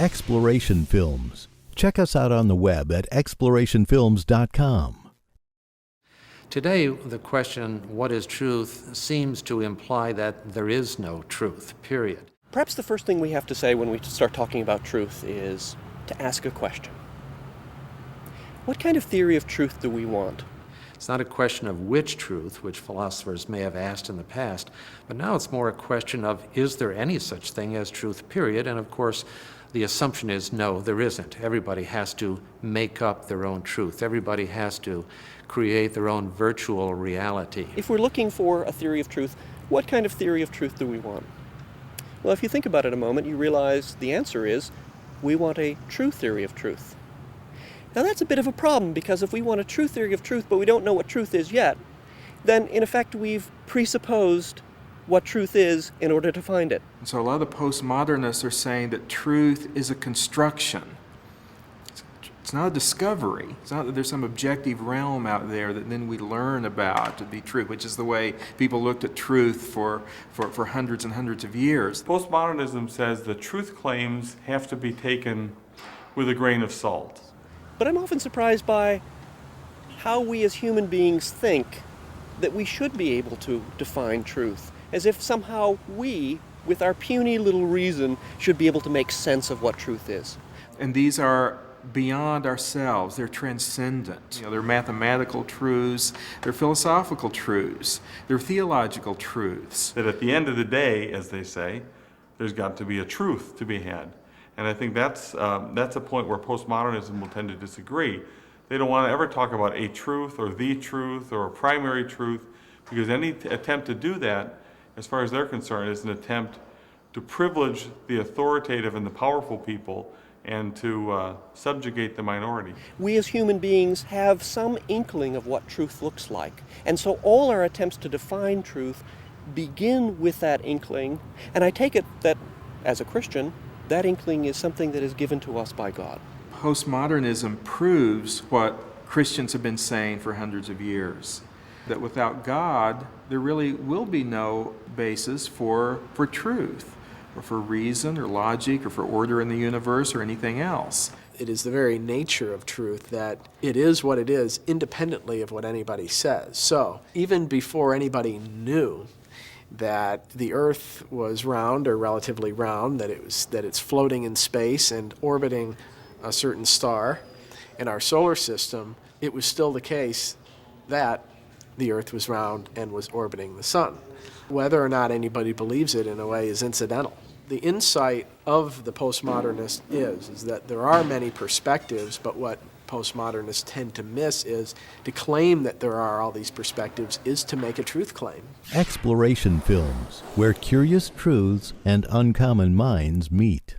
Exploration Films. Check us out on the web at explorationfilms.com. Today, the question, what is truth, seems to imply that there is no truth, period. Perhaps the first thing we have to say when we start talking about truth is to ask a question. What kind of theory of truth do we want? It's not a question of which truth, which philosophers may have asked in the past, but now it's more a question of, is there any such thing as truth, period? And of course, the assumption is no, there isn't. Everybody has to make up their own truth. Everybody has to create their own virtual reality. If we're looking for a theory of truth, what kind of theory of truth do we want? Well, if you think about it a moment, you realize the answer is we want a true theory of truth. Now that's a bit of a problem, because if we want a true theory of truth but we don't know what truth is yet, then in effect we've presupposed what truth is in order to find it. And so a lot of the postmodernists are saying that truth is a construction. It's not a discovery. It's not that there's some objective realm out there that then we learn about to be true, which is the way people looked at truth for hundreds and hundreds of years. Postmodernism says the truth claims have to be taken with a grain of salt. But I'm often surprised by how we as human beings think that we should be able to define truth, as if somehow we, with our puny little reason, should be able to make sense of what truth is. And these are beyond ourselves. They're transcendent. They're mathematical truths, they're philosophical truths, they're theological truths. That at the end of the day, as they say, there's got to be a truth to be had. And I think that's a point where postmodernism will tend to disagree. They don't want to ever talk about a truth or the truth or a primary truth, because any attempt to do that, as far as they're concerned, is an attempt to privilege the authoritative and the powerful people and to subjugate the minority. We as human beings have some inkling of what truth looks like. And so all our attempts to define truth begin with that inkling. And I take it that, as a Christian, that inkling is something that is given to us by God. Postmodernism proves what Christians have been saying for hundreds of years, that without God, there really will be no basis for truth, or for reason, or logic, or for order in the universe, or anything else. It is the very nature of truth that it is what it is, independently of what anybody says. So, even before anybody knew that the Earth was round, or relatively round, that it's floating in space and orbiting a certain star in our solar system, it was still the case that the Earth was round and was orbiting the sun. Whether or not anybody believes it, in a way, is incidental. The insight of the postmodernist is that there are many perspectives, but what postmodernists tend to miss is to claim that there are all these perspectives is to make a truth claim. Exploration Films, where curious truths and uncommon minds meet.